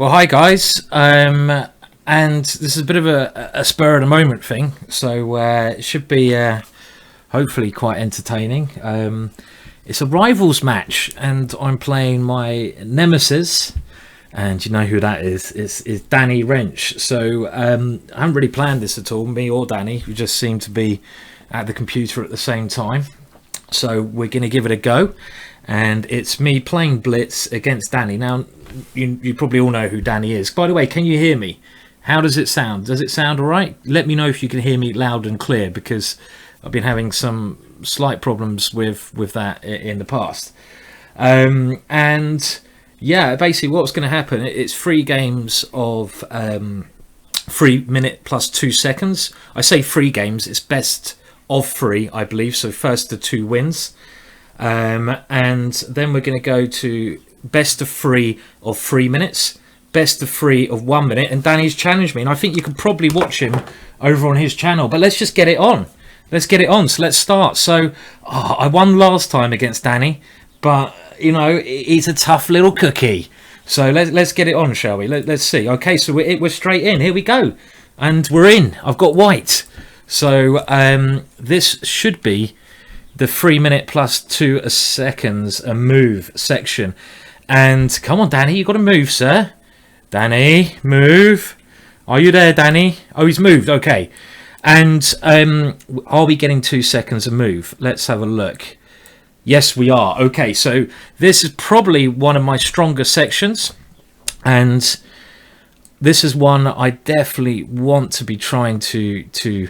Well, hi guys, and this is a bit of a spur of the moment thing, so it should be hopefully quite entertaining. It's a rivals match, and I'm playing my nemesis, and you know who that is? It's Danny Rensch. So I haven't really planned this at all, me or Danny. We just seem to be at the computer at the same time, so we're going to give it a go. And it's me playing Blitz against Danny. Now, you probably all know who Danny is. By the way, can you hear me? How does it sound? Does it sound all right? Let me know if you can hear me loud and clear, because I've been having some slight problems with that in the past. And yeah, basically what's going to happen, it's 3 games of 3 minute plus 2 seconds. I say 3 games, it's best of 3, I believe. So first the 2 wins. And then we're going to go to best of 3 of 3 minutes, best of 3 of 1 minute, and Danny's challenged me, and I think you can probably watch him over on his channel. But let's just get it on. Let's get it on. So let's start. So I won last time against Danny, but you know, he's a tough little cookie. So let's get it on, shall we? Let's see. Okay, so we're straight in. Here we go, and we're in. I've got white. So this should be the 3 minute plus 2 seconds a move section. And come on, Danny, you got to move, sir. Danny, move. Are you there, Danny? Oh, he's moved. Okay. And are we getting 2 seconds a move? Let's have a look. Yes, we are. Okay, so this is probably one of my stronger sections, and this is one I definitely want to be trying to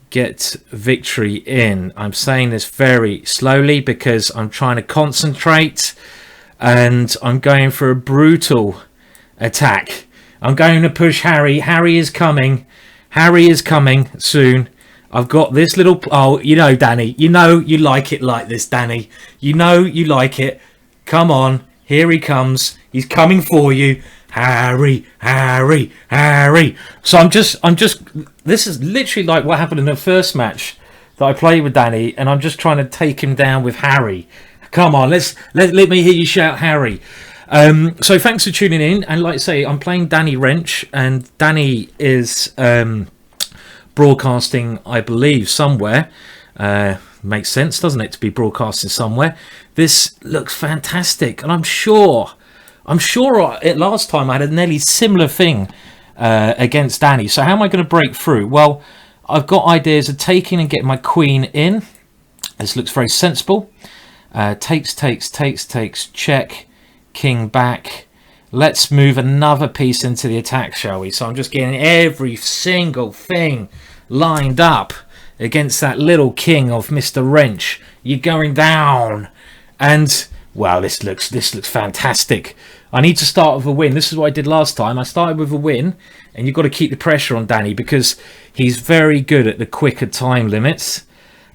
get victory in. I'm saying this very slowly because I'm trying to concentrate, and I'm going for a brutal attack. I'm going to push Harry. Harry is coming. Harry is coming soon. I've got this little... Oh, you know, Danny. You know you like it like this, Danny. You know you like it. Come on. Here he comes. He's coming for you. Harry, Harry, Harry. So I'm just this is literally like what happened in the first match that I played with Danny, and I'm just trying to take him down with Harry. Come on, let me hear you shout Harry. So thanks for tuning in, and like I say, I'm playing Danny Rensch, and Danny is broadcasting, I believe, somewhere. Makes sense, doesn't it, to be broadcasting somewhere? This looks fantastic, and I'm sure last time I had a nearly similar thing against Danny. So how am I going to break through? Well, I've got ideas of taking and getting my queen in. This looks very sensible. Takes, check, king back. Let's move another piece into the attack, shall we? So I'm just getting every single thing lined up against that little king of Mr. Rensch. You're going down. And wow, this looks fantastic. I need to start with a win. This is what I did last time. I started with a win, and you've got to keep the pressure on Danny because he's very good at the quicker time limits,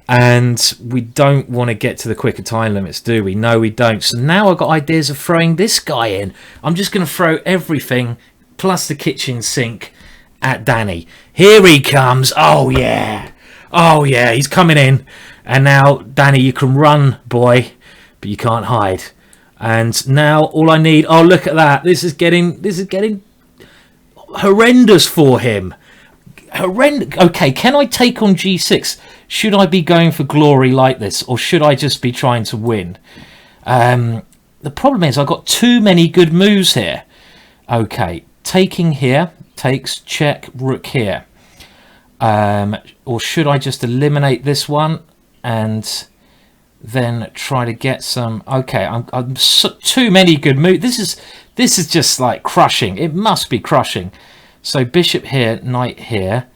and we don't want to get to the quicker time limits, do we? No, we don't. So now I've got ideas of throwing this guy in. I'm just going to throw everything plus the kitchen sink at Danny. Here he comes. Oh yeah, he's coming in. And now, Danny, you can run, boy, but you can't hide. And now all I need... Oh, look at that. This is getting horrendous for him. Horrendous. Okay, can I take on G6? Should I be going for glory like this, or should I just be trying to win? The problem is I've got too many good moves here. Okay, taking here. Takes, check, rook here. Or should I just eliminate this one and then try to get some... Okay, I'm too many good moves. This is just like crushing. It must be crushing. So bishop here, knight here.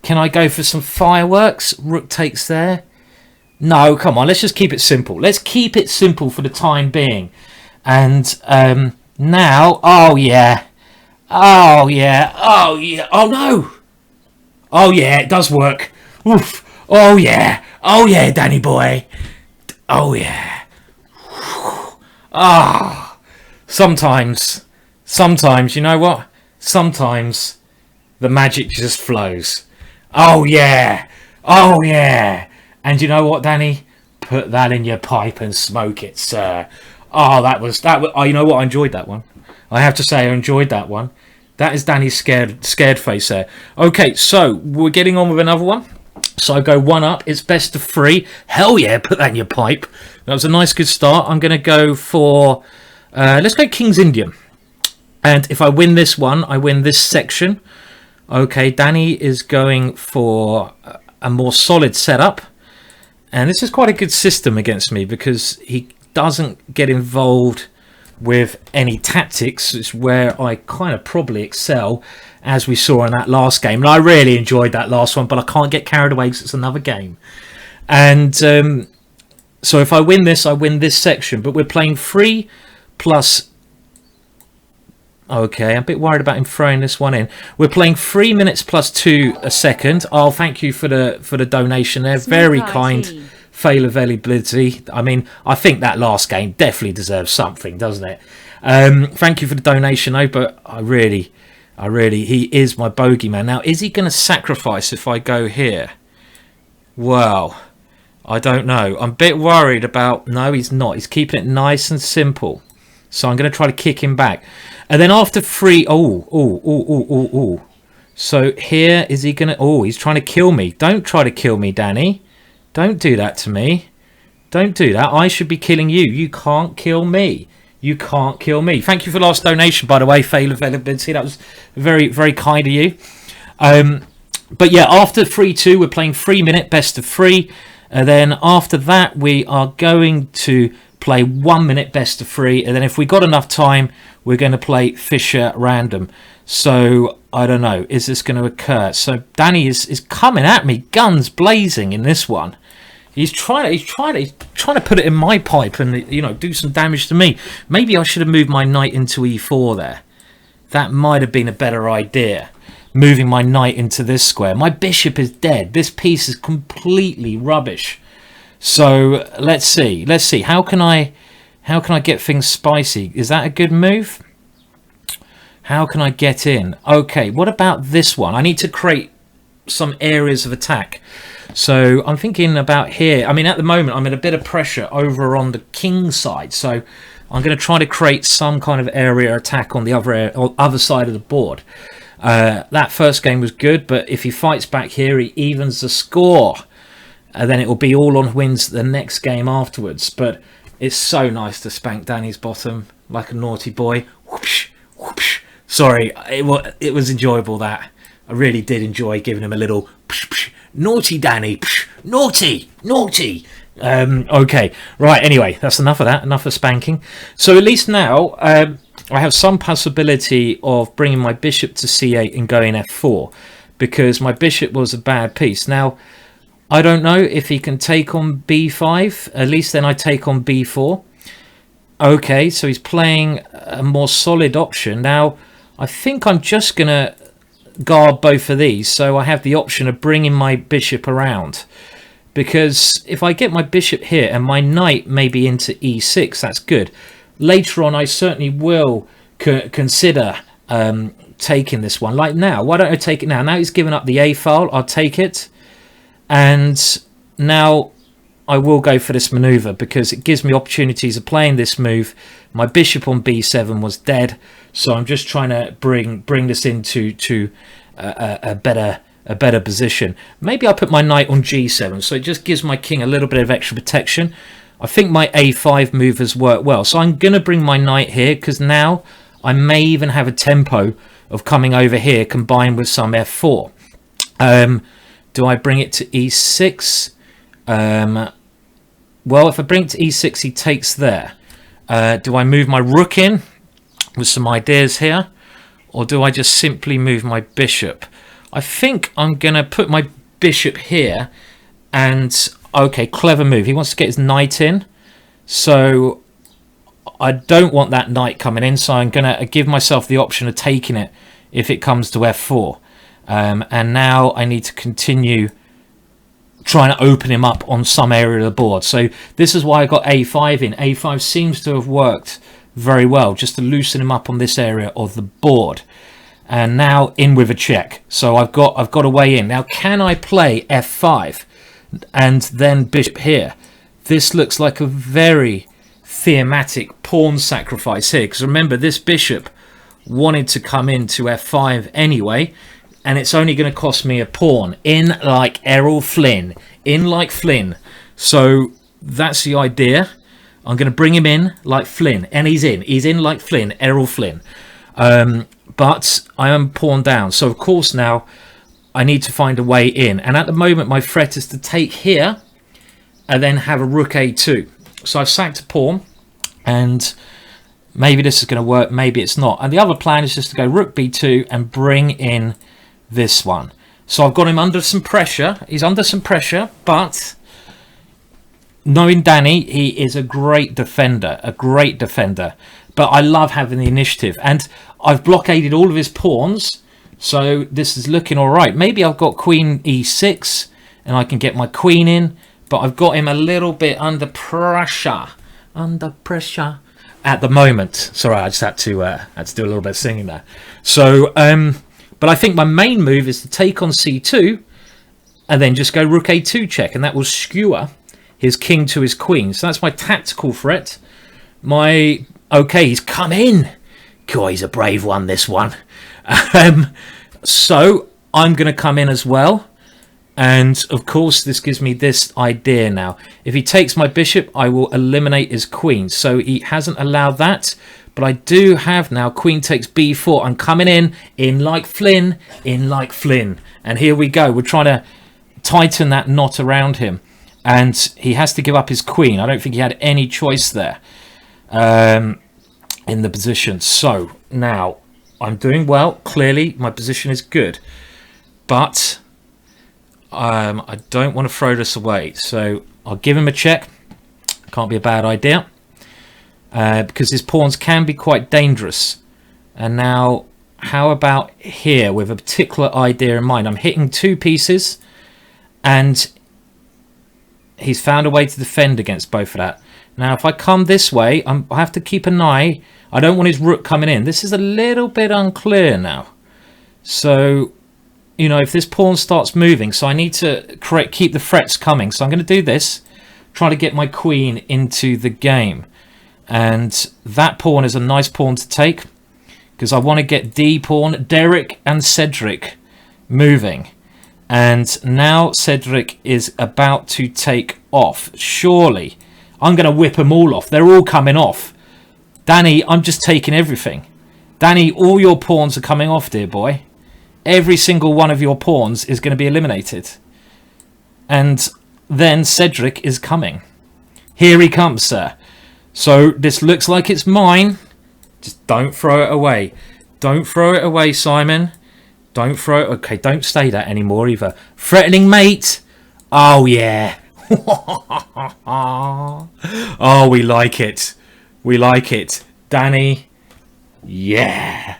Can I go for some fireworks? Rook takes there. No, come on. Let's just keep it simple. Let's keep it simple for the time being. And now... Oh, yeah. Oh, yeah. Oh, yeah. Oh, no. Oh, yeah. It does work. Oof. Oh, yeah. Oh, yeah, Danny boy. Oh yeah. Ah. Sometimes, you know what? Sometimes the magic just flows. Oh yeah. Oh yeah. And you know what, Danny? Put that in your pipe and smoke it, sir. Oh, that was. Oh, you know what? I enjoyed that one. I have to say I enjoyed that one. That is Danny's scared face there. Okay, so we're getting on with another one. So I go 1 up. It's best of 3. Hell yeah, put that in your pipe. That was a nice, good start. I'm going to go for... let's go King's Indian. And if I win this one, I win this section. Okay, Danny is going for a more solid setup. And this is quite a good system against me because he doesn't get involved with any tactics. It's where I kind of probably excel, as we saw in that last game. And I really enjoyed that last one, but I can't get carried away because it's another game. And so if I win this, I win this section. But we're playing 3 plus... Okay, I'm a bit worried about him throwing this one in. We're playing 3 minutes plus 2 a second. Oh, thank you for the donation there. Very kind. Fail availability. I mean, I think that last game definitely deserves something, doesn't it? Thank you for the donation, though. But I really, he is my bogeyman. Now, is he going to sacrifice if I go here? Well, I don't know. I'm a bit worried about... No, he's not. He's keeping it nice and simple. So I'm going to try to kick him back. And then after 3... Oh. So here, is he going to... Oh, he's trying to kill me. Don't try to kill me, Danny. Don't do that to me. Don't do that. I should be killing you. You can't kill me. You can't kill me. Thank you for the last donation, by the way. Fail availability. That was very, very kind of you. But yeah, after 3-2, we're playing 3 minute best of 3. And then after that, we are going to play 1 minute best of 3. And then if we got enough time, we're going to play Fischer random. So I don't know. Is this going to occur? So Danny is coming at me, guns blazing in this one. He's trying to put it in my pipe and, you know, do some damage to me. Maybe I should have moved my knight into e4 there. That might have been a better idea. Moving my knight into this square. My bishop is dead. This piece is completely rubbish. So let's see. How can I get things spicy? Is that a good move? How can I get in? Okay, what about this one? I need to create some areas of attack. So I'm thinking about here. I mean, at the moment, I'm in a bit of pressure over on the king side. So I'm going to try to create some kind of area attack on the other side of the board. That first game was good, but if he fights back here, he evens the score. And then it will be all on wins the next game afterwards. But it's so nice to spank Danny's bottom like a naughty boy. Whoopsh, whoopsh. Sorry, it was enjoyable, that. I really did enjoy giving him a little psh, psh, naughty Danny, psh, naughty. Okay, right, anyway, that's enough of that, enough of spanking. So at least now I have some possibility of bringing my bishop to c8 and going f4, because my bishop was a bad piece. Now, I don't know if he can take on b5, at least then I take on b4. Okay, so he's playing a more solid option. Now, I think I'm just going to guard both of these, so I have the option of bringing my bishop around, because if I get my bishop here and my knight maybe into e6, that's good. Later on I certainly will consider taking this one. Like now, why don't I take it now? Now he's given up the a file, I'll take it, and now I will go for this maneuver because it gives me opportunities of playing this move. My bishop on b7 was dead, so I'm just trying to bring this into a better position. Maybe I'll put my knight on g7, so it just gives my king a little bit of extra protection. I think my a5 move has worked well, so I'm going to bring my knight here because now I may even have a tempo of coming over here combined with some f4. Do I bring it to e6? Well, if I bring it to e6, he takes there. Do I move my rook in with some ideas here? Or do I just simply move my bishop? I think I'm going to put my bishop here. And, okay, clever move. He wants to get his knight in. So I don't want that knight coming in. So I'm going to give myself the option of taking it if it comes to f4. And now I need to continue trying to open him up on some area of the board. So this is why I got a5 in. a5 seems to have worked very well, just to loosen him up on this area of the board. And now in with a check. So I've got a way in. Now can I play f5 and then bishop here? This looks like a very thematic pawn sacrifice here, because remember, this bishop wanted to come into f5 anyway, and it's only going to cost me a pawn. In like Errol Flynn. In like Flynn. So that's the idea. I'm going to bring him in like Flynn. And he's in. He's in like Flynn. Errol Flynn. But I am pawn down. So, of course, now I need to find a way in. And at the moment, my threat is to take here and then have a rook a2. So I've sacked a pawn. And maybe this is going to work. Maybe it's not. And the other plan is just to go rook b2 and bring in this one. So I've got him under some pressure. He's under some pressure, but knowing Danny, he is a great defender, But I love having the initiative, and I've blockaded all of his pawns, so this is looking all right. Maybe I've got queen e6, and I can get my queen in, but I've got him a little bit under pressure. At the moment. Sorry, I just had to do a little bit of singing there. So, but I think my main move is to take on c2 and then just go rook a2 check, and that will skewer his king to his queen. So that's my tactical threat. Okay, he's come in. God, he's a brave one, this one. So I'm going to come in as well. And of course, this gives me this idea now. If he takes my bishop, I will eliminate his queen. So he hasn't allowed that. But I do have now queen takes b4. I'm coming in like Flynn, And here we go. We're trying to tighten that knot around him. And he has to give up his queen. I don't think he had any choice there in the position. So now I'm doing well. Clearly, my position is good. But I don't want to throw this away. So I'll give him a check. Can't be a bad idea. Because his pawns can be quite dangerous. And now, how about here with a particular idea in mind? I'm hitting 2 pieces, and he's found a way to defend against both of that. Now, if I come this way, I have to keep an eye. I don't want his rook coming in. This is a little bit unclear now. So, you know, if this pawn starts moving, so I need to keep the threats coming. So I'm going to do this, try to get my queen into the game. And that pawn is a nice pawn to take, because I want to get D pawn, Derek and Cedric moving. And now Cedric is about to take off. Surely I'm going to whip them all off. They're all coming off. Danny, I'm just taking everything. Danny, all your pawns are coming off, dear boy. Every single one of your pawns is going to be eliminated. And then Cedric is coming. Here he comes, sir. So this looks like it's mine. Just don't throw it away. Don't throw it away, Simon. Don't throw it. Okay, don't say that anymore either. Threatening mate. Oh, yeah. Oh, we like it. We like it. Danny. Yeah.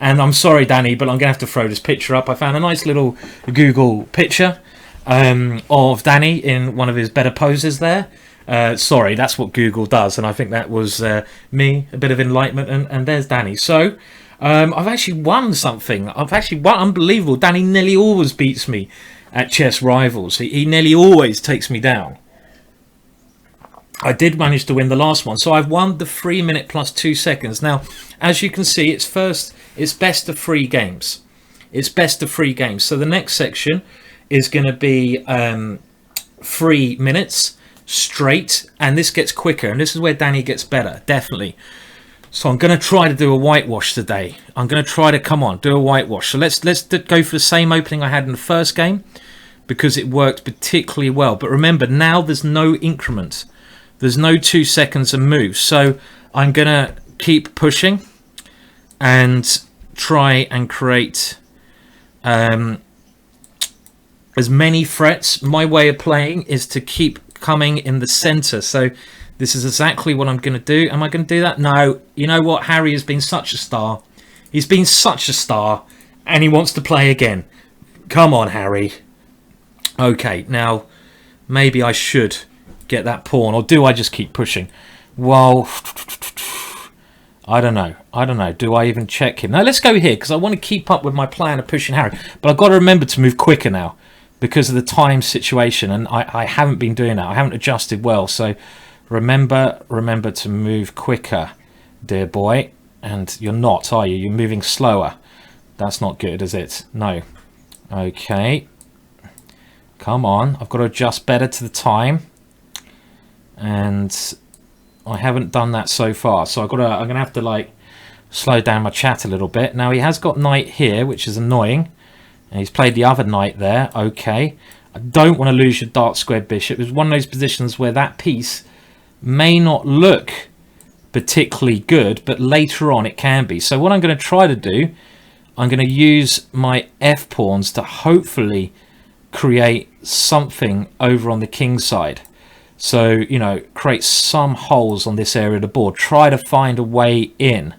And I'm sorry, Danny, but I'm going to have to throw this picture up. I found a nice little Google picture of Danny in one of his better poses there. Sorry, that's what Google does. And I think that was me, a bit of enlightenment. And there's Danny. So I've actually won something. I've actually won. Unbelievable. Danny nearly always beats me at Chess Rivals. He nearly always takes me down. I did manage to win the last one. So I've won the 3 minute plus 2 seconds. Now, as you can see, it's best of 3 games. It's best of 3 games. So the next section is going to be 3 minutes straight. And this gets quicker. And this is where Danny gets better, definitely. So I'm going to try to do a whitewash today. I'm going to try to, come on, do a whitewash. So let's go for the same opening I had in the first game, because it worked particularly well. But remember, now there's no increment. There's no 2 seconds of move. So I'm going to keep pushing and try and create as many threats. My way of playing is to keep coming in the center. So this is exactly what I'm going to do. Am I going to do that? No. You know what? Harry has been such a star. He's been such a star, and he wants to play again. Come on, Harry. Okay, now maybe I should get that pawn, or do I just keep pushing? Well, I don't know. Do I even check him? Now let's go here, because I want to keep up with my plan of pushing Harry. But I've got to remember to move quicker now because of the time situation, and I haven't been doing that. I haven't adjusted well. So remember to move quicker, dear boy. And you're not, are you? You're moving slower. That's not good, is it? No. Okay. Come on. I've got to adjust better to the time. And I haven't done that so far. So I'm going to have to, like, slow down my chat a little bit. Now, he has got knight here, which is annoying. And he's played the other knight there. Okay. I don't want to lose your dark squared bishop. It's one of those positions where that piece may not look particularly good, but later on it can be. So what I'm going to try to do, I'm going to use my f pawns to hopefully create something over on the king side. So, you know, create some holes on this area of the board. Try to find a way in.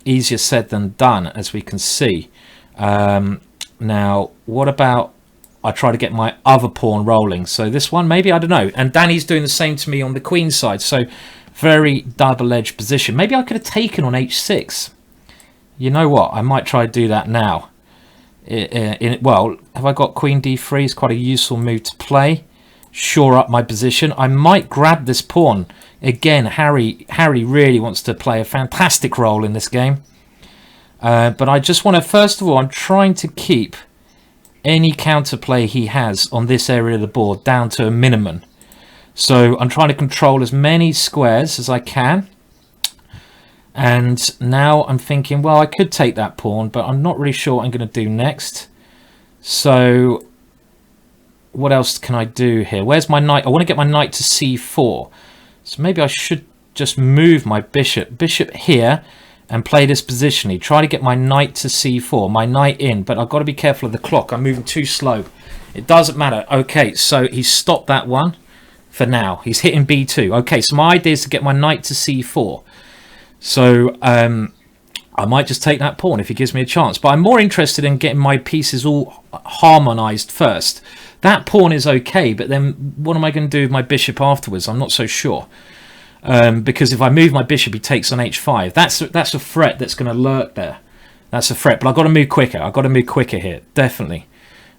Easier said than done, as we can see. Now, what about I try to get my other pawn rolling? So this one, maybe, I don't know. And Danny's doing the same to me on the queen side. So very double-edged position. Maybe I could have taken on h6. You know what? I might try to do that now. Well, have I got queen d3? It's quite a useful move to play. Shore up my position. I might grab this pawn. Again, Harry really wants to play a fantastic role in this game. But I just want to, first of all, I'm trying to keep any counterplay he has on this area of the board down to a minimum. So I'm trying to control as many squares as I can. And now I'm thinking, well, I could take that pawn, but I'm not really sure what I'm going to do next. So what else can I do here? Where's my knight? I want to get my knight to c4. So maybe I should just move my bishop here and play this positionally. Try to get my knight to c4, my knight in, but I've got to be careful of the clock. I'm moving too slow. It doesn't matter. Okay, so he's stopped that one. For now, he's hitting b2. Okay, so my idea is to get my knight to c4. So I might just take that pawn if he gives me a chance. But I'm more interested in getting my pieces all harmonized first. That pawn is okay, but then what am I going to do with my bishop afterwards? I'm not so sure. Because if I move my bishop, he takes on h5. That's a threat that's going to lurk there. That's a threat. But I've got to move quicker. I've got to move quicker here. Definitely.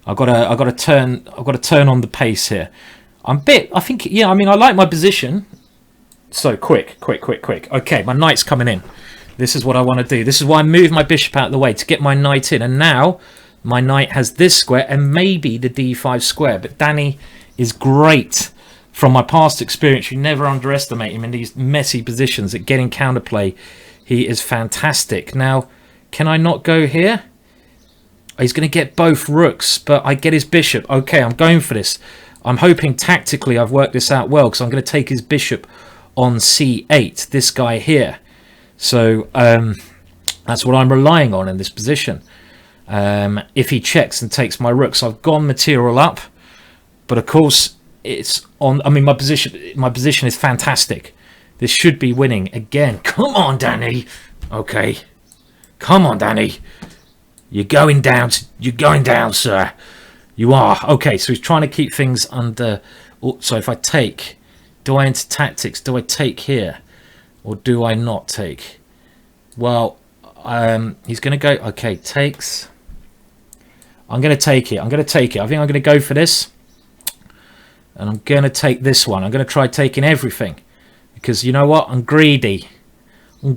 I've got to turn on the pace here. I think, yeah, I mean, I like my position. So quick. Okay, my knight's coming in. This is what I want to do. This is why I move my bishop out of the way, to get my knight in. And now my knight has this square and maybe the d5 square. But Danny is great. From my past experience, you never underestimate him in these messy positions at getting counterplay. He is fantastic. Now, can I not go here? He's going to get both rooks, but I get his bishop. Okay, I'm going for this. I'm hoping tactically I've worked this out well, because I'm going to take his bishop on c8, this guy here. So that's what I'm relying on in this position. If he checks and takes my rooks, I've gone material up. But of course, it's on. I mean, my position is fantastic. This should be winning again. Come on, Danny. Okay, come on, Danny. You're going down. You're going down, sir. You are. Okay, so he's trying to keep things under. So if I take, do I enter tactics? Do I take here, or do I not take? Well, he's going to go. Okay, takes. I'm going to take it. I think I'm going to go for this. And I'm going to take this one. I'm going to try taking everything. Because you know what? I'm greedy. And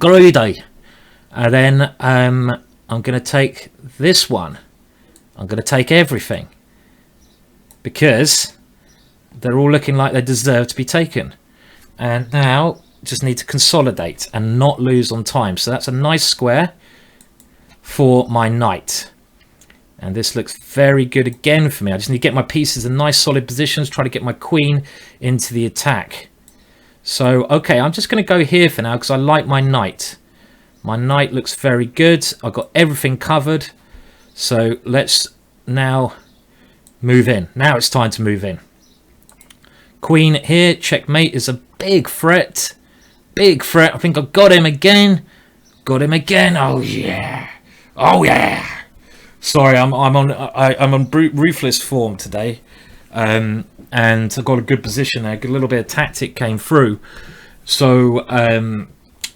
then I'm going to take this one. I'm going to take everything. Because they're all looking like they deserve to be taken. And now just need to consolidate and not lose on time. So that's a nice square for my knight. And this looks very good again for me. I just need to get my pieces in nice solid positions, try to get my queen into the attack. So, okay, I'm just going to go here for now because I like my knight. My knight looks very good. I've got everything covered. So let's now move in. Now it's time to move in. Queen here, checkmate is a big threat. Big threat. I think I've got him again. Got him again. Oh, yeah. Oh, yeah. Sorry, I'm on ruthless form today, and I've got a good position there. A little bit of tactic came through, so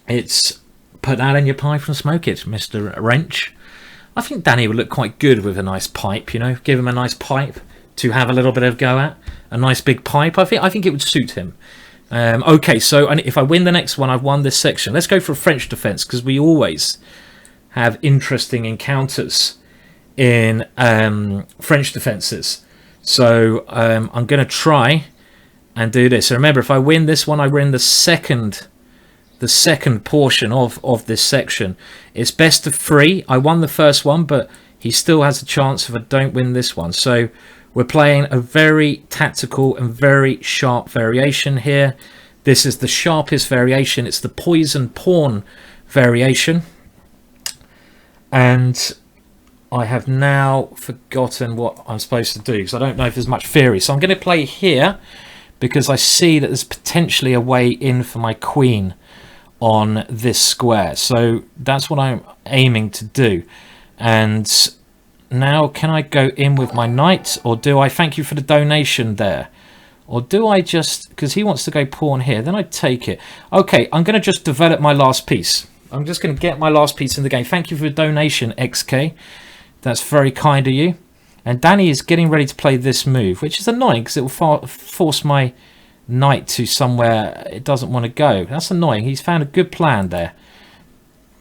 it's put that in your pipe and smoke it, Mr. Rensch. I think Danny would look quite good with a nice pipe. You know, give him a nice pipe to have a little bit of go at. A nice big pipe. I think it would suit him. Okay, so if I win the next one, I've won this section. Let's go for a French defense, because we always have interesting encounters in French defenses. So I'm going to try and do this. So remember, if I win this one, I win the second portion of this section. It's best of 3. I won the first one, but he still has a chance if I don't win this one. So we're playing a very tactical and very sharp variation here. This is the sharpest variation. It's the poison pawn variation. And I have now forgotten what I'm supposed to do, because I don't know if there's much theory. So I'm going to play here, because I see that there's potentially a way in for my queen on this square. So that's what I'm aiming to do. And now, can I go in with my knight, or do I thank you for the donation there? Or do I just, because he wants to go pawn here, then I take it. Okay, I'm going to just develop my last piece. I'm just going to get my last piece in the game. Thank you for the donation, XK. That's very kind of you. And Danny is getting ready to play this move, which is annoying because it will force my knight to somewhere it doesn't want to go. That's annoying. He's found a good plan there.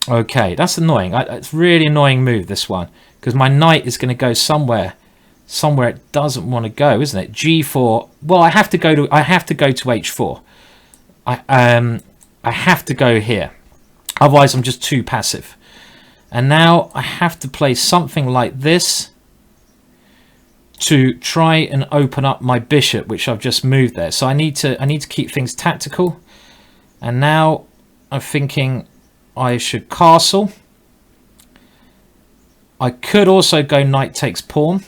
Okay, that's annoying. It's a really annoying move, this one, because my knight is going to go somewhere it doesn't want to go, isn't it? G4. Well, I have to go to H4. I have to go here. Otherwise, I'm just too passive. And now I have to play something like this to try and open up my bishop, which I've just moved there. So I need to keep things tactical. And now I'm thinking I should castle. I could also go knight takes pawn.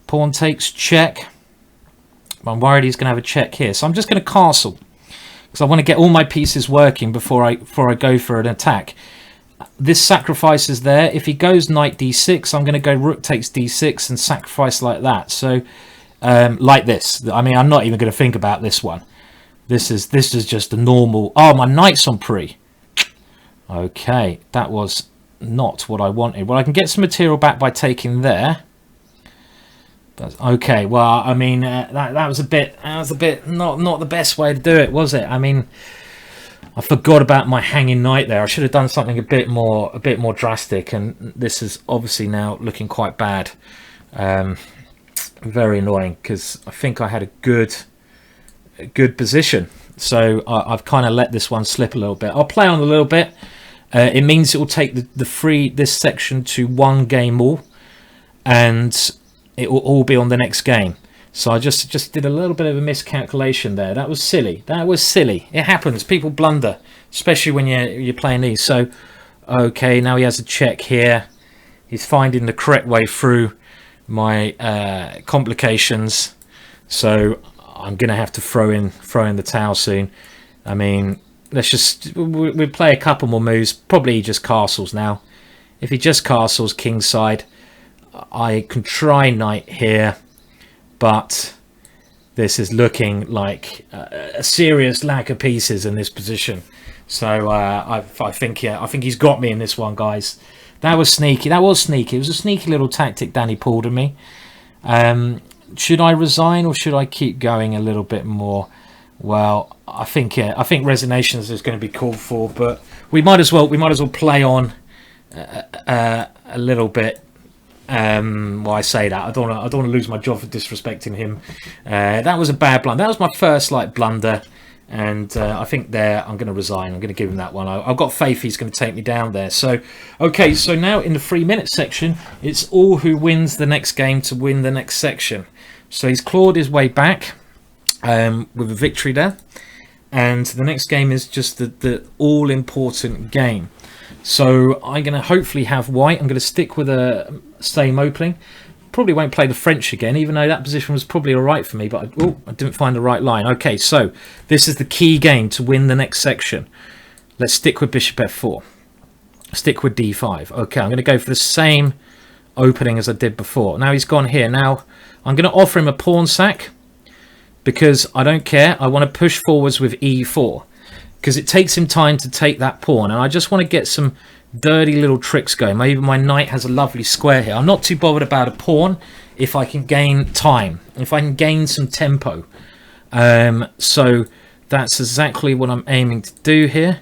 Pawn takes check. I'm worried he's going to have a check here. So I'm just going to castle, because I want to get all my pieces working before I go for an attack. This sacrifice is there. If he goes knight d6, I'm going to go rook takes d6 and sacrifice like that. So like this. I mean, I'm not even going to think about this one. This is just a normal. Oh, my knight's on pre. Okay, that was not what I wanted. Well, I can get some material back by taking there. Okay, well, I mean, that was a bit not the best way to do it, was it? I mean, I forgot about my hanging knight there. I should have done something a bit more drastic, and this is obviously now looking quite bad. Very annoying, because I think I had a good position. So I've kind of let this one slip a little bit. I'll play on a little bit. It means it will take this section to 1 game all, and it will all be on the next game. So I just did a little bit of a miscalculation there. That was silly. It happens. People blunder, especially when you're playing these. So, okay, now he has a check here. He's finding the correct way through my complications. So I'm going to have to throw in the towel soon. I mean, we'll play a couple more moves. Probably just castles now. If he just castles kingside, I can try knight here, but this is looking like a serious lack of pieces in this position. So I think he's got me in this one, guys. That was sneaky. It was a sneaky little tactic Danny pulled on me. Should I resign, or should I keep going a little bit more? Well, I think resignations is going to be called for, but we might as well play on a little bit. Well, I say that I don't want to lose my job for disrespecting him. That was a bad blunder. That was my first blunder, and I think I'm going to resign. I'm going to give him that one. I've got faith he's going to take me down there. So okay, so now in the 3-minute section, it's all who wins the next game to win the next section. So he's clawed his way back with a victory there, and the next game is just the all important game. So I'm going to hopefully have white. I'm going to stick with a same opening. Probably won't play the French again, even though that position was probably all right for me, but I didn't find the right line. Okay, so this is the key game to win the next section. Let's stick with bishop f4. Stick with d5. Okay, I'm going to go for the same opening as I did before. Now he's gone here. Now I'm going to offer him a pawn sack, because I don't care. I want to push forwards with e4. Because it takes him time to take that pawn, and I just want to get some dirty little tricks going. Maybe my knight has a lovely square here. I'm not too bothered about a pawn if I can gain time, if I can gain some tempo. So that's exactly what I'm aiming to do here.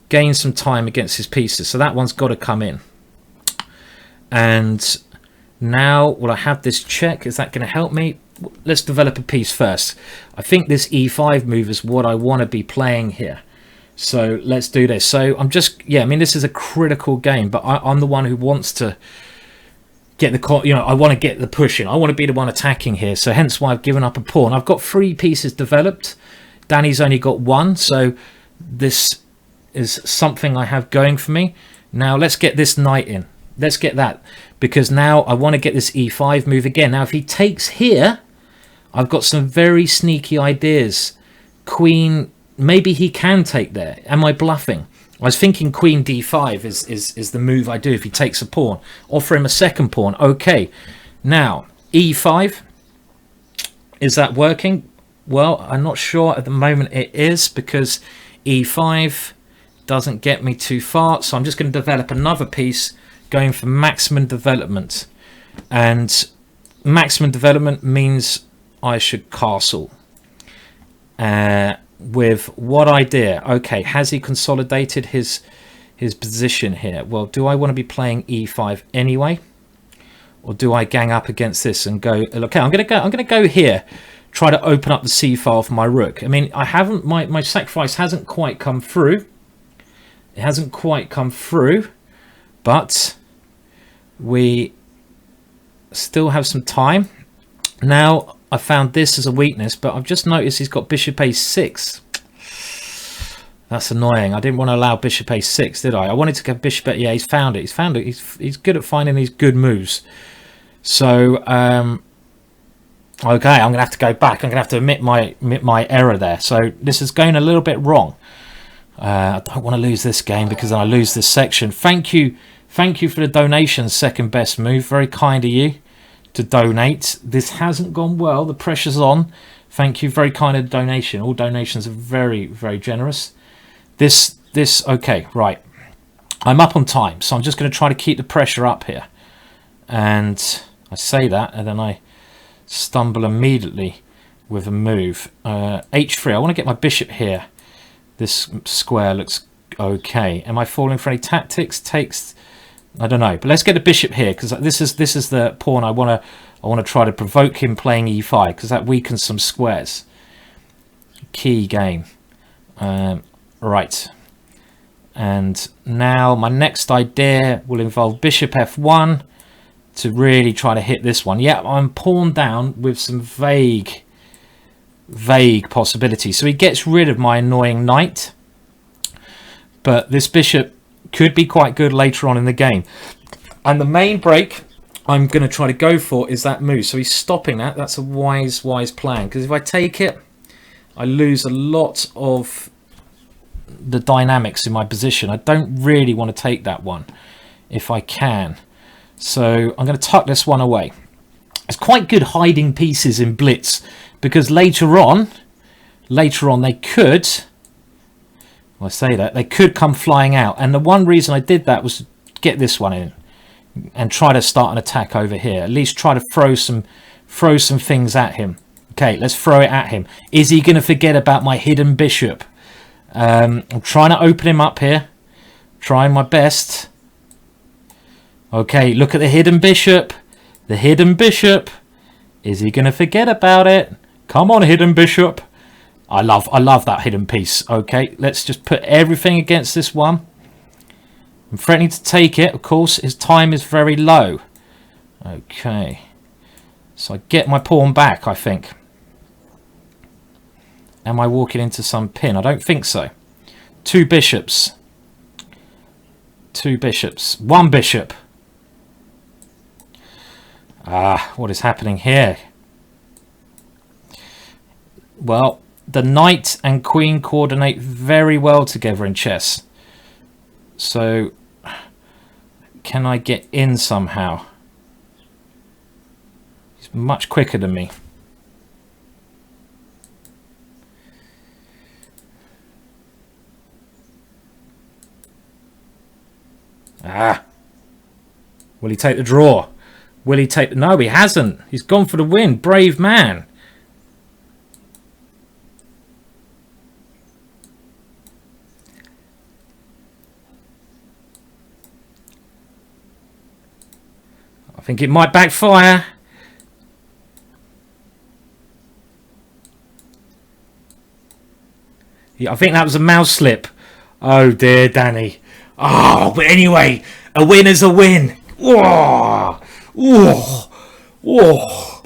Gain some time against his pieces. So that one's got to come in. And now, will I have this check? Is that going to help me? Let's develop a piece first. I think this e5 move is what I want to be playing here. So let's do this. So I'm just, yeah, I mean, this is a critical game, but I'm the one who wants to get the, you know, I want to get the push in. I want to be the one attacking here. So hence why I've given up a pawn. I've got 3 pieces developed. Danny's only got 1. So this is something I have going for me. Now let's get this knight in. Let's get that, because now I want to get this e5 move again. Now if he takes here, I've got some very sneaky ideas. Queen, maybe he can take there. Am I bluffing? I was thinking queen d5 is the move I do if he takes a pawn. Offer him a second pawn. Okay, now e5. Is that working? Well, I'm not sure at the moment it is, because e5 doesn't get me too far. So I'm just going to develop another piece, going for maximum development. And maximum development means I should castle. With what idea? Okay, has he consolidated his position here? Well, do I want to be playing e5 anyway, or do I gang up against this and go? Okay, I'm gonna go here, try to open up the c file for my rook. I mean, I haven't, my sacrifice hasn't quite come through. It hasn't quite come through, but we still have some time. Now I found this as a weakness, but I've just noticed he's got bishop a6. That's annoying. I didn't want to allow bishop a6, did I? I wanted to get bishop a... Yeah, he's found it. He's found it. He's good at finding these good moves. So, okay, I'm going to have to go back. I'm going to have to admit my error there. So this is going a little bit wrong. I don't want to lose this game, because then I lose this section. Thank you for the donation, second best move. Very kind of you to donate. This hasn't gone well. The pressure's on. Thank you. Very kind of the donation. All donations are very, very generous. This okay, right. I'm up on time, so I'm just going to try to keep the pressure up here. And I say that, and then I stumble immediately with a move. h3. I want to get my bishop here. This square looks okay. Am I falling for any tactics? Takes, I don't know. But let's get the bishop here, because this is the pawn I want to try to provoke him playing e5, because that weakens some squares. Key game. Right. And now my next idea will involve bishop f1 to really try to hit this one. Yeah, I'm pawn down with some vague possibilities. So he gets rid of my annoying knight, but this bishop could be quite good later on in the game. And the main break I'm going to try to go for is that move. So he's stopping that. That's a wise plan, because if I take it, I lose a lot of the dynamics in my position. I don't really want to take that one if I can. So I'm going to tuck this one away. It's quite good hiding pieces in blitz, because later on they could, well, I say that, they could come flying out. And the one reason I did that was to get this one in and try to start an attack over here. At least try to throw some things at him. Okay, let's throw it at him. Is he going to forget about my hidden bishop? I'm trying to open him up here. Trying my best. Okay, look at the hidden bishop. The hidden bishop. Is he going to forget about it? Come on, hidden bishop. I love that hidden piece. Okay, let's just put everything against this one. I'm threatening to take it. Of course, his time is very low. Okay. So I get my pawn back, I think. Am I walking into some pin? I don't think so. 2 bishops. 2 bishops. 1 bishop. Ah, what is happening here? Well, the knight and queen coordinate very well together in chess. So, can I get in somehow? He's much quicker than me. Ah. Will he take the draw? Will he take... No, he hasn't. He's gone for the win. Brave man. I think it might backfire. Yeah, I think that was a mouse slip. Oh dear, Danny. Oh, but anyway, a win is a win. Oh, oh, oh,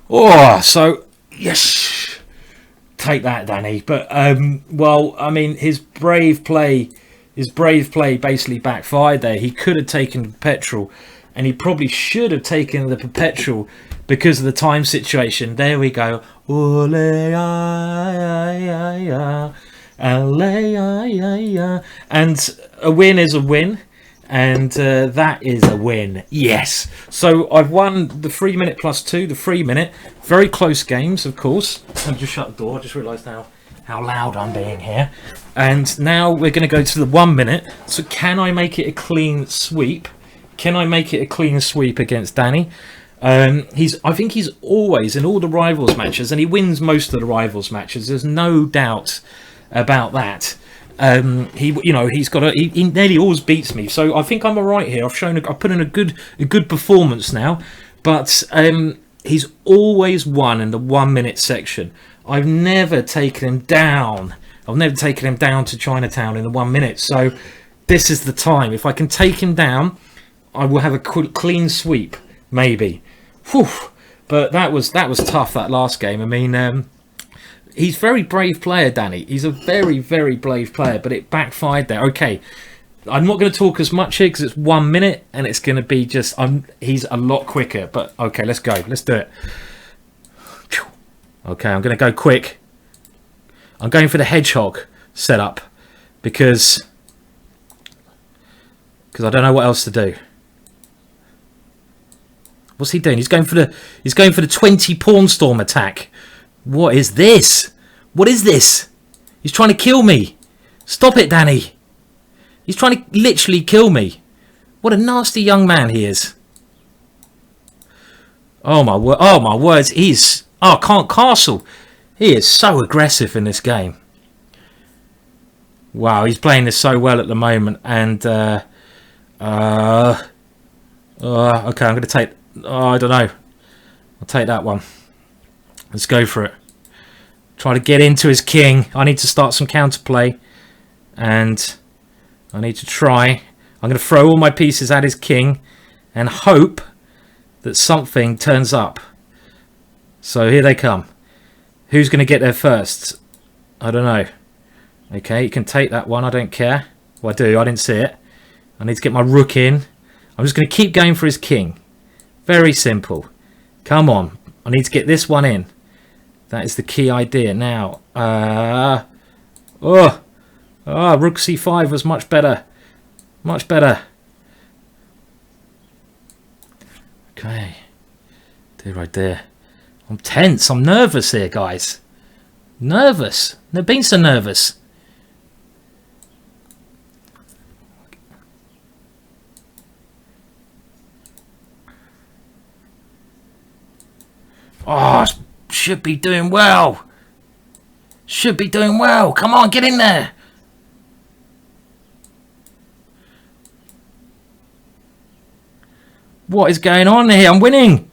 oh. So yes, take that, Danny. But well, I mean, his brave play basically backfired there. He could have taken the perpetual, and he probably should have taken the perpetual because of the time situation. There we go. And a win is a win, and that is a win. Yes. So I've won the 3 minute plus 2, the 3 minute. Very close games, of course. I've just shut the door. I just realised now how loud I'm being here. And now we're going to go to the 1 minute. So can I make it a clean sweep? Can I make it a clean sweep against Danny? I think he's always in all the rivals matches, and he wins most of the rivals matches. There's no doubt about that. He nearly always beats me, so I think I'm alright here. I've put in a good performance now, but he's always won in the 1 minute section. I've never taken him down. I've never taken him down to Chinatown in the 1 minute. So this is the time. If I can take him down, I will have a clean sweep, maybe. Whew. But that was tough, that last game. I mean, he's a very brave player, Danny. He's a very, very brave player, but it backfired there. Okay, I'm not going to talk as much here because it's 1 minute, and it's going to be just... he's a lot quicker, but okay, let's go. Let's do it. Okay, I'm going to go quick. I'm going for the hedgehog setup because I don't know what else to do. What's he doing? He's going for the 20 pawn storm attack. What is this? What is this? He's trying to kill me. Stop it, Danny. He's trying to literally kill me. What a nasty young man he is. Oh my word! Oh my words! Can't castle. He is so aggressive in this game. Wow, he's playing this so well at the moment. And okay, I'm going to take... I don't know. I'll take that one. Let's go for it. Try to get into his king. I need to start some counterplay. And I need to try. I'm going to throw all my pieces at his king and hope that something turns up. So here they come. Who's going to get there first? I don't know. Okay, you can take that one. I don't care. Well, I do. I didn't see it. I need to get my rook in. I'm just going to keep going for his king. Very simple. Come on. I need to get this one in. That is the key idea. Now, rook c5 was much better. Much better. Okay. Right there. I'm tense. I'm nervous here, guys. Nervous. Never been so nervous. Oh, should be doing well. Should be doing well. Come on, get in there. What is going on here? I'm winning.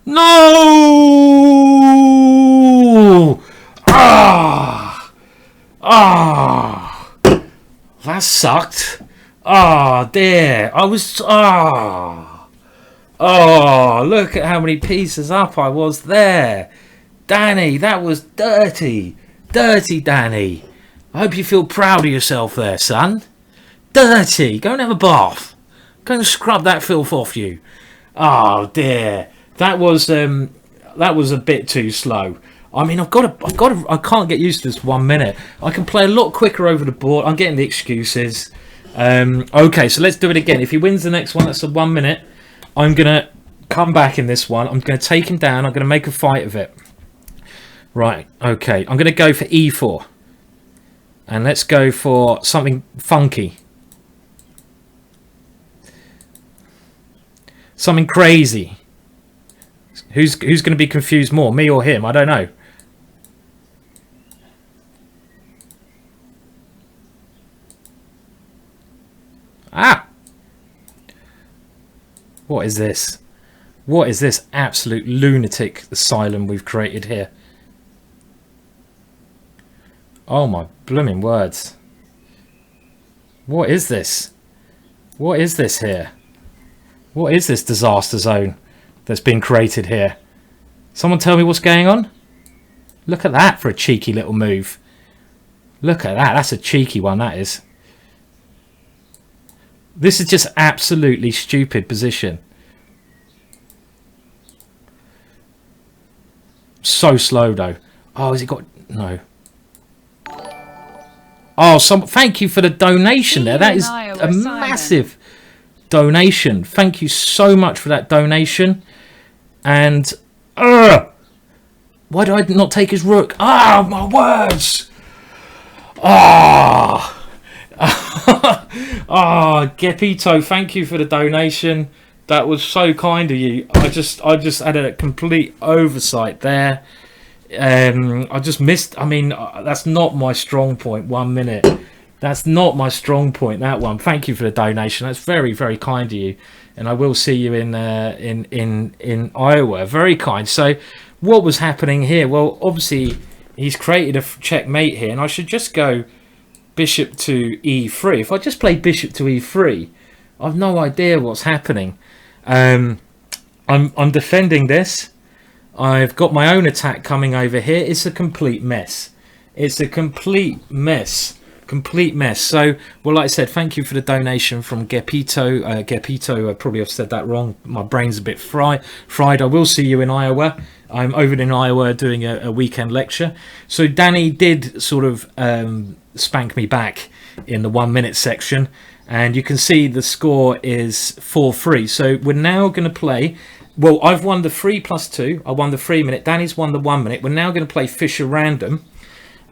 No! That sucked. Oh dear. I was... Oh, look at how many pieces up I was there. Danny, that was dirty. Dirty, Danny. I hope you feel proud of yourself there, son. Dirty. Go and have a bath. Go and scrub that filth off you. Oh dear. That was a bit too slow. I mean, I can't get used to this 1 minute. I can play a lot quicker over the board. I'm getting the excuses. Okay, so let's do it again. If he wins the next one, that's a 1 minute. I'm going to come back in this one. I'm going to take him down. I'm going to make a fight of it. Right, okay. I'm going to go for e4. And let's go for something funky. Something crazy. Who's going to be confused more, me or him? I don't know. Ah! What is this? What is this absolute lunatic asylum we've created here? Oh my blooming words. What is this? What is this here? What is this disaster zone that's been created here? Someone tell me what's going on? Look at that for a cheeky little move. Look at that. That's a cheeky one, that is. This is just absolutely stupid position. So slow though. Oh, has he got... No. Oh, thank you for the donation there. That is a massive donation. Thank you so much for that donation. And why did I not take his rook? Ah, my words. Ah. Ah, Gepito, thank you for the donation. That was so kind of you. I just had a complete oversight there. I just missed. I mean, that's not my strong point. 1 minute. That's not my strong point. That one. Thank you for the donation. That's very, very kind of you. And I will see you in Iowa. Very kind. So, what was happening here? Well, obviously he's created a checkmate here, and I should just go bishop to e3. If I just play bishop to e3, I've no idea what's happening. I'm defending this. I've got my own attack coming over here. It's a complete mess. It's a complete mess. Complete mess. So, well, like I said, thank you for the donation from Gepito. Gepito, I probably have said that wrong. My brain's a bit fried. I will see you in Iowa. I'm over in Iowa doing a weekend lecture. So Danny did sort of spank me back in the 1 minute section. And you can see the score is 4-3. So we're now going to play... Well, I've won the 3+2. I won the 3 minute. Danny's won the 1 minute. We're now going to play Fischer random.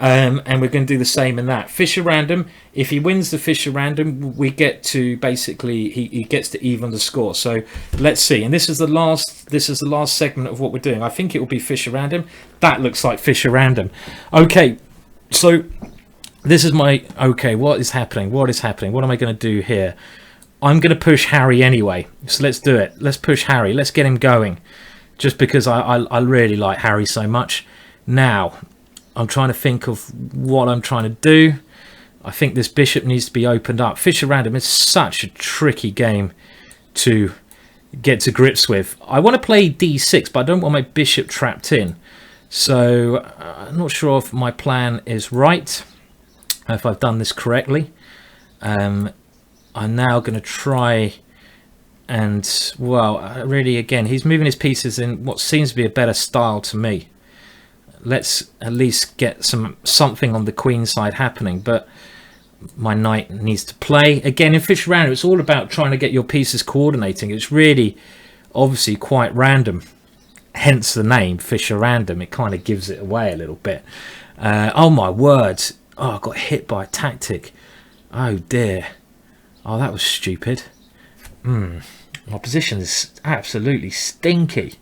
And we're going to do the same in that. Fischer random. If he wins the Fischer random, we get to basically... He gets to even the score. So let's see. And this is the last segment of what we're doing. I think it will be Fischer random. That looks like Fischer random. Okay. So this is my... Okay, what is happening? What is happening? What am I going to do here? I'm going to push Harry anyway, so let's do it. Let's push Harry. Let's get him going, just because I really like Harry so much. Now, I'm trying to think of what I'm trying to do. I think this bishop needs to be opened up. Fischer random is such a tricky game to get to grips with. I want to play d6, but I don't want my bishop trapped in. So I'm not sure if my plan is right, if I've done this correctly. I'm now going to try and, well, really, again, he's moving his pieces in what seems to be a better style to me. Let's at least get something on the queen side happening, but my knight needs to play. Again, in Fischer random, it's all about trying to get your pieces coordinating. It's really, obviously, quite random, hence the name, Fischer random. It kind of gives it away a little bit. Oh, my word. Oh, I got hit by a tactic. Oh, dear. Oh, that was stupid. My position is absolutely stinky.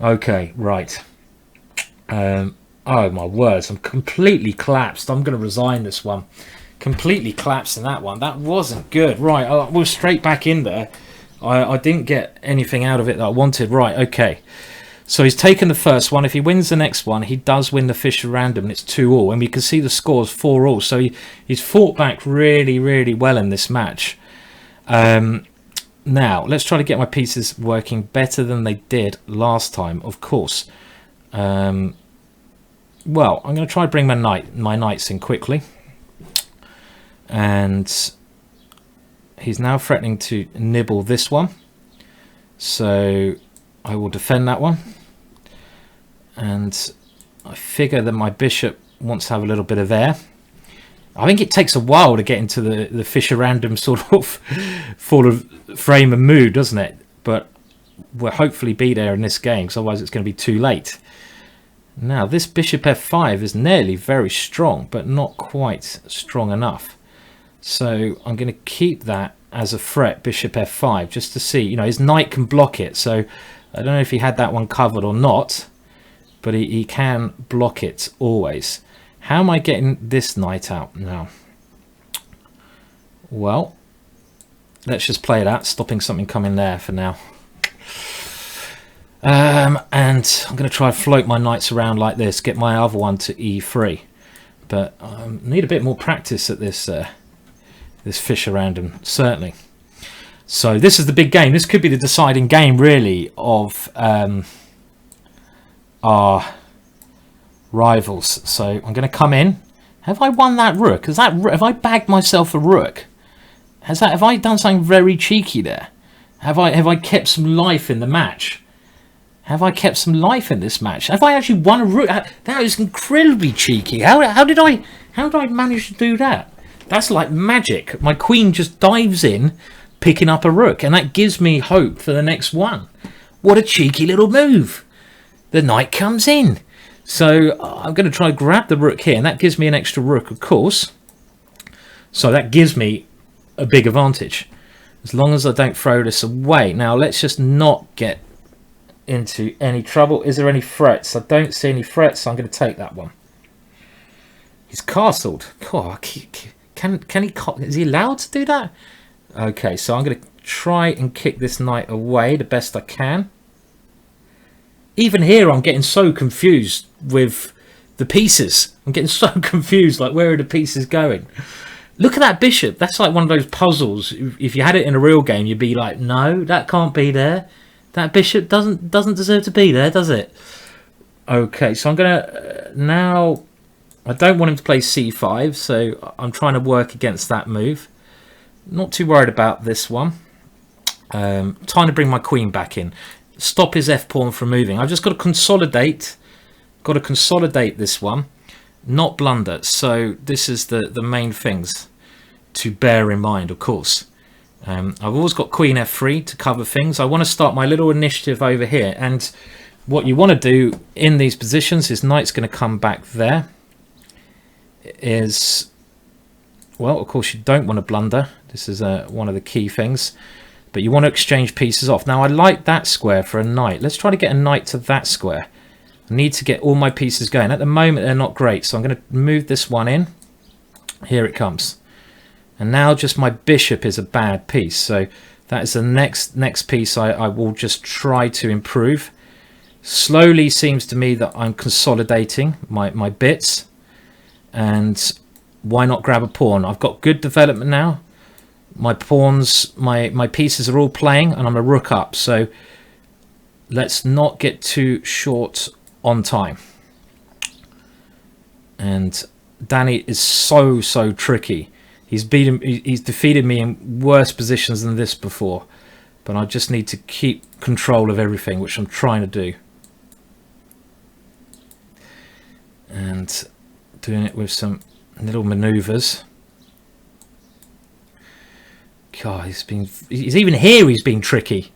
Okay, right. Oh, my words. I'm completely collapsed. I'm going to resign this one. Completely collapsed in that one. That wasn't good. Right, we're straight back in there. I didn't get anything out of it that I wanted. Right, okay. So he's taken the first one. If he wins the next one, he does win the Fischer random, and it's 2-all. And we can see the scores 4-all. So he's fought back really, really well in this match. Now, let's try to get my pieces working better than they did last time, of course. Well, I'm going to try to bring my knights in quickly. And he's now threatening to nibble this one. So I will defend that one. And I figure that my bishop wants to have a little bit of air. I think it takes a while to get into the Fischer random sort of frame and mood, doesn't it? But we'll hopefully be there in this game, because otherwise it's going to be too late. Now, this bishop f5 is nearly very strong, but not quite strong enough. So I'm going to keep that as a threat, bishop f5, just to see. You know, his knight can block it, so I don't know if he had that one covered or not, but he can block it always. How am I getting this knight out now? Well, let's just play that, stopping something coming there for now. And I'm going to try and float my knights around like this, get my other one to e3. But I need a bit more practice at this this Fischer random, certainly. So this is the big game. This could be the deciding game, really, of our rivals. So I'm going to come in. Have I won that rook? Have I bagged myself a rook? Have I done something very cheeky there? Have I kept some life in the match? Have I kept some life in this match? Have I actually won a rook? That is incredibly cheeky. How did I manage to do that? That's like magic. My queen just dives in, picking up a rook, and that gives me hope for the next one. What a cheeky little move. The knight comes in. So I'm going to try to grab the rook here, and that gives me an extra rook, of course. So that gives me a big advantage, as long as I don't throw this away. Now let's just not get into any trouble. Is there any threats? I don't see any threats, so I'm going to take that one. He's castled. Oh, can he? Is he allowed to do that? Okay, so I'm going to try and kick this knight away the best I can. Even here, I'm getting so confused with the pieces. I'm getting so confused. Like, where are the pieces going? Look at that bishop. That's like one of those puzzles. If you had it in a real game, you'd be like, no, that can't be there. That bishop doesn't deserve to be there, does it? Okay, so I'm gonna now. I don't want him to play c5, so I'm trying to work against that move. Not too worried about this one. Trying to bring my queen back in. Stop his f-pawn from moving. I've just got to consolidate. Got to consolidate this one, not blunder. So this is the main things to bear in mind, of course. I've always got queen f3 to cover things. I want to start my little initiative over here, and what you want to do in these positions is knight's going to come back there. Well, of course you don't want to blunder. This is one of the key things, but you want to exchange pieces off. Now I like that square for a knight. Let's try to get a knight to that square. I need to get all my pieces going. At the moment they're not great, so I'm going to move this one in. Here it comes. And now just my bishop is a bad piece, so that is the next piece I will just try to improve. Slowly seems to me that I'm consolidating my bits, and why not grab a pawn? I've got good development now. My pawns, my pieces are all playing, and I'm a rook up, so let's not get too short on time. And Danny is so tricky. He's defeated me in worse positions than this before, but I just need to keep control of everything, which I'm trying to do, and doing it with some little maneuvers. God, he's even here. He's being tricky.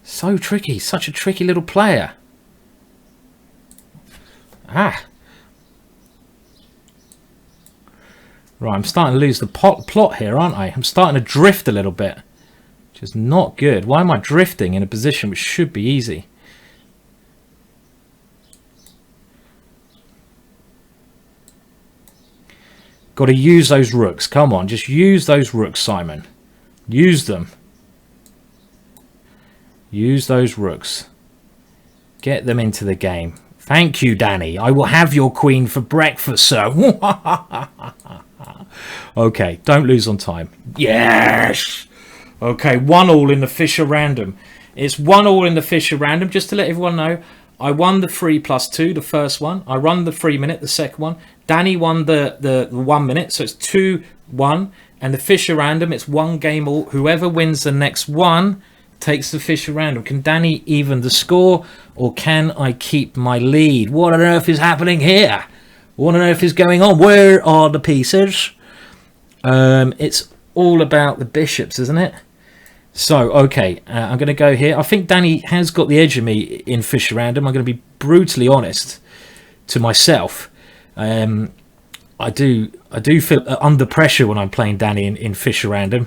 So tricky, such a tricky little player. Right, I'm starting to lose the plot here, aren't I? I'm starting to drift a little bit, which is not good. Why am I drifting in a position which should be easy? Got to use those rooks. Come on, just use those rooks, Simon. Use them. Use those rooks. Get them into the game. Thank you, Danny. I will have your queen for breakfast, sir. Okay, don't lose on time. Yes! Okay, 1-1 in the Fischer random. It's 1-1 in the Fischer random. Just to let everyone know, I won the 3+2, the first one. I won the 3 minute, the second one. Danny won the 1 minute, so it's 2-1. And the Fischer random, it's one game all. Whoever wins the next one takes the Fischer random. Can Danny even the score, or can I keep my lead? What on earth is happening here? What on earth is going on? Where are the pieces? It's all about the bishops, isn't it? So, okay, I'm going to go here. I think Danny has got the edge of me in Fischer random. I'm going to be brutally honest to myself. I do feel under pressure when I'm playing Danny in Fischer random.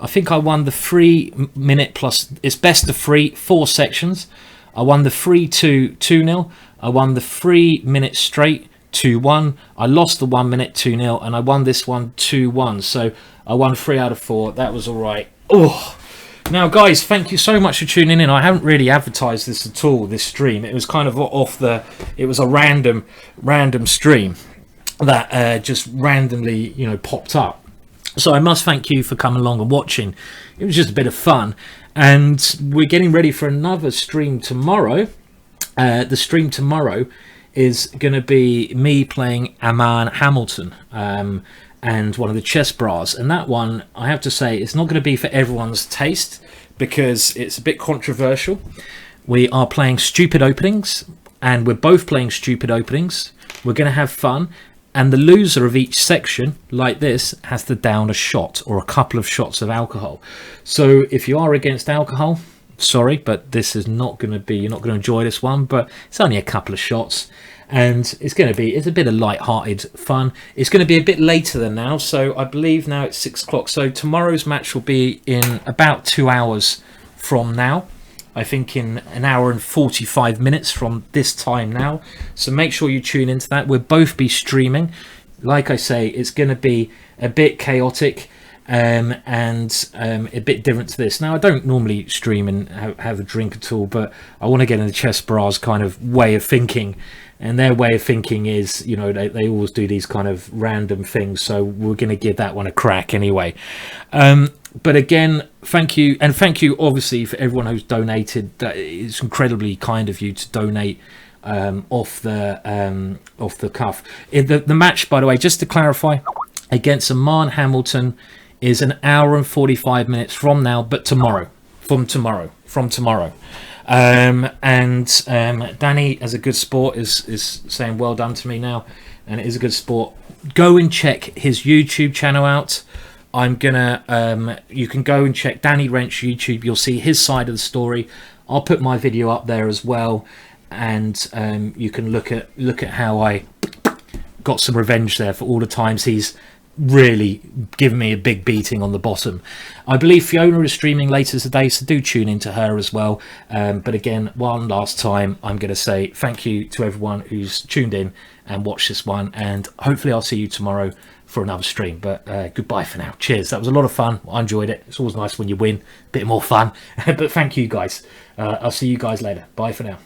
I think I won the 3 minute plus, it's best of 3, 4 sections. I won the 3-2, 2-0. I won the 3 minute straight, 2-1. I lost the 1 minute, 2-0, and I won this one 2-1. So I won 3 out of 4. That was all right. Oh, now guys, thank you so much for tuning in. I haven't really advertised this at all, this stream. It was kind of it was a random stream that just randomly, you know, popped up. So I must thank you for coming along and watching. It was just a bit of fun, and we're getting ready for another stream tomorrow. The stream tomorrow is going to be me playing Aman Hamilton and one of the chess bras, and that one, I have to say, it's not going to be for everyone's taste because it's a bit controversial. We are playing stupid openings, and we're both playing stupid openings. We're going to have fun, and the loser of each section, like this, has to down a shot or a couple of shots of alcohol. So if you are against alcohol, sorry, but this is not going to be, you're not going to enjoy this one, but it's only a couple of shots, and it's a bit of light-hearted fun. It's going to be a bit later than now, so I believe now it's 6 o'clock. So tomorrow's match will be in about 2 hours from now. I think in an hour and 45 minutes from this time now. So make sure you tune into that. We'll both be streaming. Like I say, it's going to be a bit chaotic and a bit different to this. Now, I don't normally stream and have a drink at all, but I want to get in the chess bras kind of way of thinking. And their way of thinking is, you know, they always do these kind of random things. So we're going to give that one a crack anyway. But again, thank you. And thank you, obviously, for everyone who's donated. It's incredibly kind of you to donate off the cuff. The match, by the way, just to clarify, against Aman Hamilton is an hour and 45 minutes from now, but tomorrow. And Danny, as a good sport, is saying well done to me now, and it is a good sport. Go and check his YouTube channel out. I'm gonna you can go and check Danny Rensch YouTube. You'll see his side of the story. I'll put my video up there as well, and you can look at how I got some revenge there for all the times he's really given me a big beating on the bottom. I believe Fiona is streaming later today, so do tune into her as well. But again, one last time, I'm going to say thank you to everyone who's tuned in and watched this one, and hopefully I'll see you tomorrow for another stream. But goodbye for now. Cheers. That was a lot of fun. I enjoyed it. It's always nice when you win. A bit more fun. But thank you guys. I'll see you guys later. Bye for now.